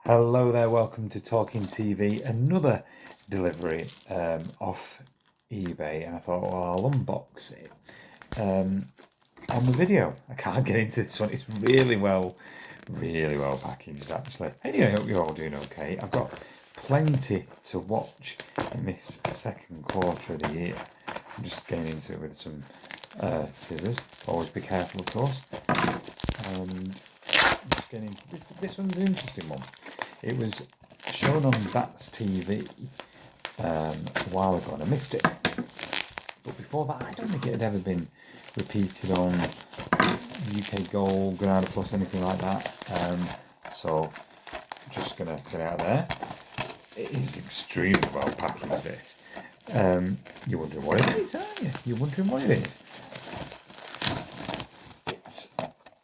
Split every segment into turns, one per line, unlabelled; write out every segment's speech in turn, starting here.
Hello there, welcome to Talking TV, another delivery off eBay, and I thought, well, I'll unbox it on the video. I can't get into this one, it's really well packaged actually. Anyway, I hope you're all doing okay. I've got plenty to watch in this second quarter of the year. I'm just getting into it with some scissors, always be careful of course. And just getting into this one's an interesting one. It was shown on That's TV a while ago and I missed it. But before that, I don't think it had ever been repeated on UK Gold, Granada Plus, anything like that. So I'm just going to get out of there. It is extremely well packaged, this. You're wondering what it is, aren't you? You're wondering what it is. It's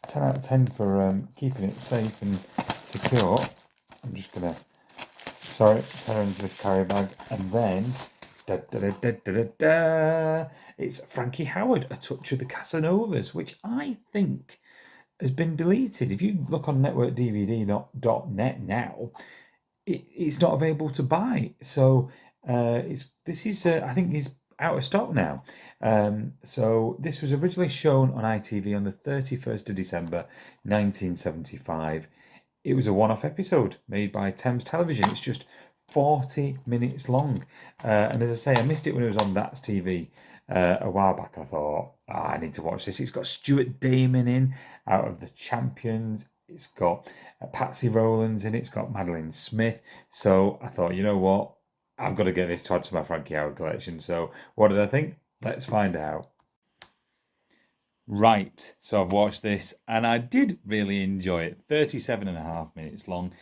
10 out of 10 for keeping it safe and secure. I'm just going to tear into this carry bag, and then it's Frankie Howerd, A Touch of the Casanovas, which I think has been deleted. If you look on networkdvd.net now, it's not available to buy. So I think it's out of stock now. So this was originally shown on ITV on the 31st of December 1975. It was a one-off episode made by Thames Television. It's just 40 minutes long. And as I say, I missed it when it was on That's TV a while back. I thought, I need to watch this. It's got Stuart Damon in, out of The Champions. It's got Patsy Rowlands in it. It's got Madeline Smith. So I thought, you know what? I've got to get this to add to my Frankie Howerd collection. So what did I think? Let's find out. Right, so I've watched this and I did really enjoy it. 37.5 minutes long.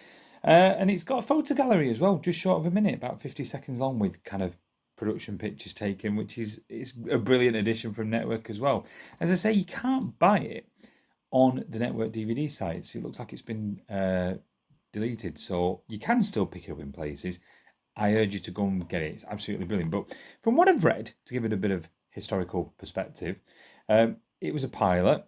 And it's got a photo gallery as well, just short of a minute, about 50 seconds long, with kind of production pictures taken, which is a brilliant addition from Network as well. As I say, you can't buy it on the Network DVD sites. It looks like it's been deleted, so you can still pick it up in places. I urge you to go and get it. It's absolutely brilliant. But from what I've read, to give it a bit of historical perspective, it was a pilot.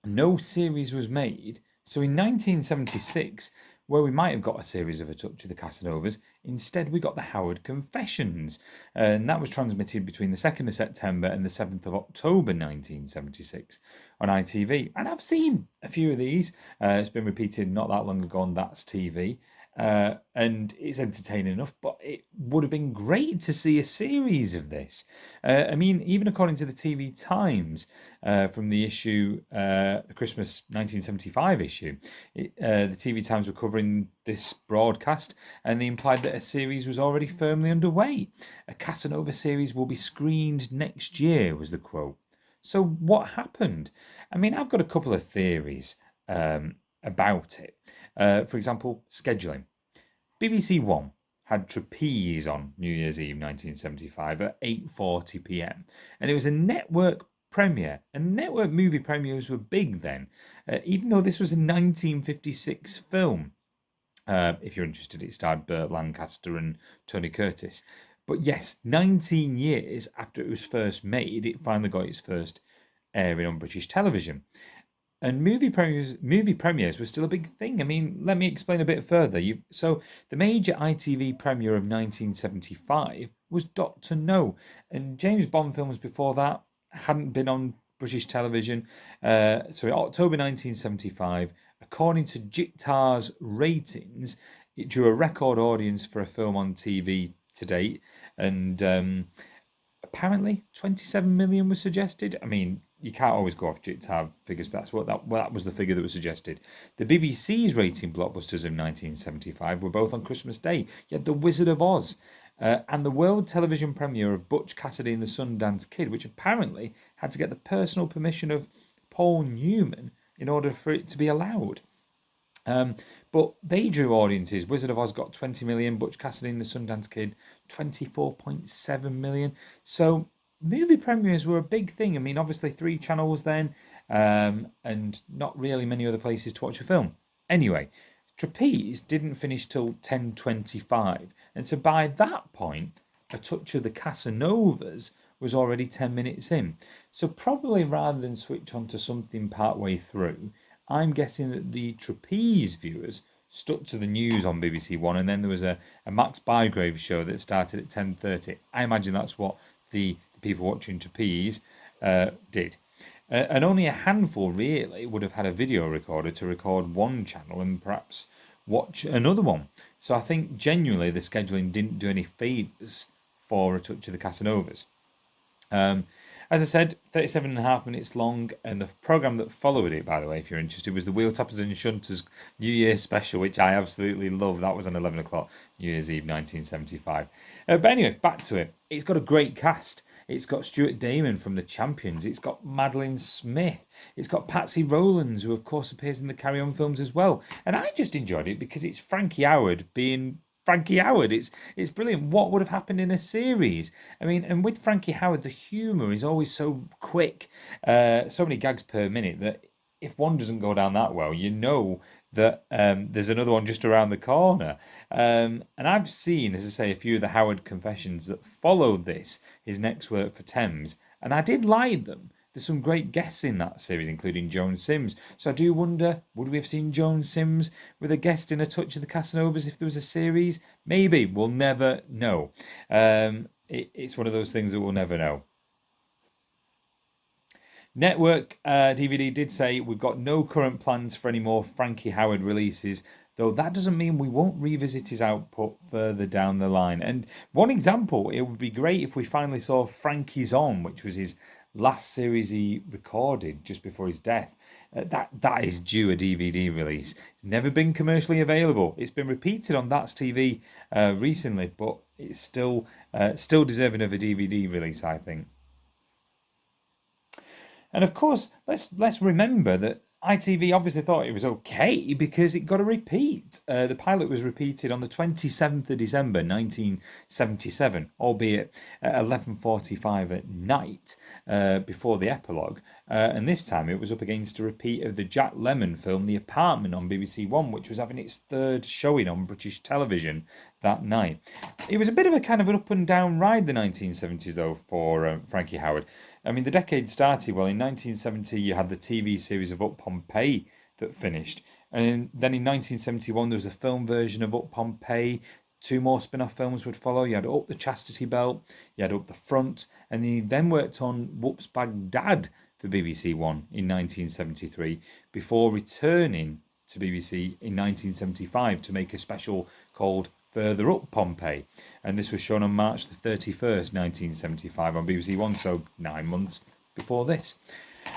No series was made. So in 1976, where we might have got a series of A Touch of the Casanovas, instead we got the Howerd Confessions. And that was transmitted between the 2nd of September and the 7th of October 1976 on ITV. And I've seen a few of these. It's been repeated not that long ago on That's TV. And it's entertaining enough, but it would have been great to see a series of this. I mean, even according to the TV Times, from the issue, the Christmas 1975 issue, the TV Times were covering this broadcast, and they implied that a series was already firmly underway. A Casanova series will be screened next year, was the quote. So what happened? I mean, I've got a couple of theories about it. For example, scheduling. BBC One had Trapeze on New Year's Eve 1975 at 8:40 p.m. and it was a network premiere. And network movie premieres were big then, even though this was a 1956 film. If you're interested, it starred Burt Lancaster and Tony Curtis. But yes, 19 years after it was first made, it finally got its first airing on British television. And movie premieres were still a big thing. I mean, let me explain a bit further. So the major ITV premiere of 1975 was Doctor No, and James Bond films before that hadn't been on British television. So in October 1975, according to JITAR's ratings, it drew a record audience for a film on TV to date, and apparently 27 million was suggested. I mean, you can't always go off JITAR figures, but that was the figure that was suggested. The BBC's rating blockbusters of 1975 were both on Christmas Day. You had The Wizard of Oz and the world television premiere of Butch Cassidy and the Sundance Kid, which apparently had to get the personal permission of Paul Newman in order for it to be allowed. But they drew audiences. Wizard of Oz got 20 million, Butch Cassidy and the Sundance Kid 24.7 million. So movie premieres were a big thing. I mean, obviously 3 channels then, and not really many other places to watch a film. Anyway, Trapeze didn't finish till 10:25, and so by that point, A Touch of the Casanovas was already 10 minutes in. So probably rather than switch on to something partway through, I'm guessing that the Trapeze viewers stuck to the news on BBC One, and then there was a Max Bygrave show that started at 10:30. I imagine that's what the people watching Trapeze did. And only a handful really would have had a video recorder to record one channel and perhaps watch another one. So I think genuinely the scheduling didn't do any favours for A Touch of the Casanovas. As I said, 37.5 minutes long, and the programme that followed it, by the way, if you're interested, was the Wheel Tappers and Shunters New Year special, which I absolutely love. That was on 11 o'clock, New Year's Eve 1975. But anyway, back to it. It's got a great cast. It's got Stuart Damon from The Champions. It's got Madeline Smith. It's got Patsy Rowlands, who of course appears in the Carry On films as well. And I just enjoyed it because it's Frankie Howerd being Frankie Howerd. It's brilliant. What would have happened in a series? I mean, and with Frankie Howerd, the humour is always so quick, so many gags per minute that if one doesn't go down that well, you know that there's another one just around the corner. And I've seen, as I say, a few of the Howard confessions that followed this, his next work for Thames, and I did like them. There's some great guests in that series, including Joan Sims. So I do wonder, would we have seen Joan Sims with a guest in A Touch of the Casanovas if there was a series? Maybe. We'll never know. It's one of those things that we'll never know. Network DVD did say we've got no current plans for any more Frankie Howerd releases, though that doesn't mean we won't revisit his output further down the line. And one example, it would be great if we finally saw Frankie's On, which was his last series he recorded just before his death. That is due a DVD release. It's never been commercially available. It's been repeated on That's TV recently, but it's still deserving of a DVD release, I think. And of course, let's remember that ITV obviously thought it was okay because it got a repeat. The pilot was repeated on the 27th of December 1977, albeit at 11:45 at night before the epilogue. And this time it was up against a repeat of the Jack Lemmon film The Apartment on BBC One, which was having its third showing on British television that night. It was a bit of a kind of an up and down ride, the 1970s, though, for Frankie Howerd. I mean, the decade started, well, in 1970, you had the TV series of Up Pompeii that finished. And then in 1971, there was a film version of Up Pompeii. Two more spin off films would follow. You had Up the Chastity Belt, you had Up the Front, and he then worked on Whoops Baghdad for BBC One in 1973 before returning to BBC in 1975 to make a special called Further Up Pompeii, and this was shown on March the 31st, 1975 on BBC One, so 9 months before this.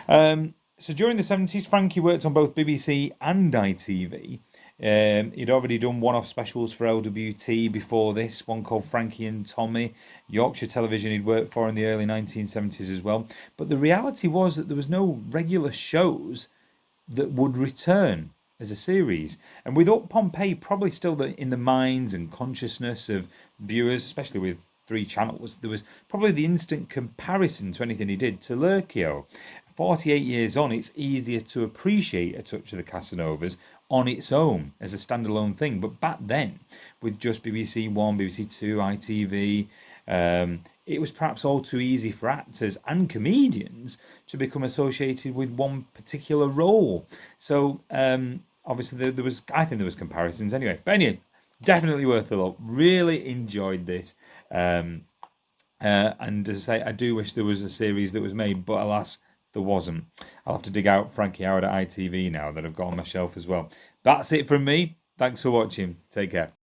So during the 70s, Frankie worked on both BBC and ITV. He'd already done one-off specials for LWT before this, one called Frankie and Tommy. Yorkshire Television he'd worked for in the early 1970s as well. But the reality was that there was no regular shows that would return as a series. And with Up Pompeii probably still in the minds and consciousness of viewers, especially with 3 channels, there was probably the instant comparison to anything he did to Lurkio. 48 years on, it's easier to appreciate A Touch of the Casanovas on its own as a standalone thing. But back then, with just BBC One, BBC Two, ITV, it was perhaps all too easy for actors and comedians to become associated with one particular role. So obviously I think there was comparisons anyway. But anyway, definitely worth a look. Really enjoyed this. And as I say, I do wish there was a series that was made, but alas, there wasn't. I'll have to dig out Frankie Howerd at ITV now that I've got on my shelf as well. That's it from me. Thanks for watching. Take care.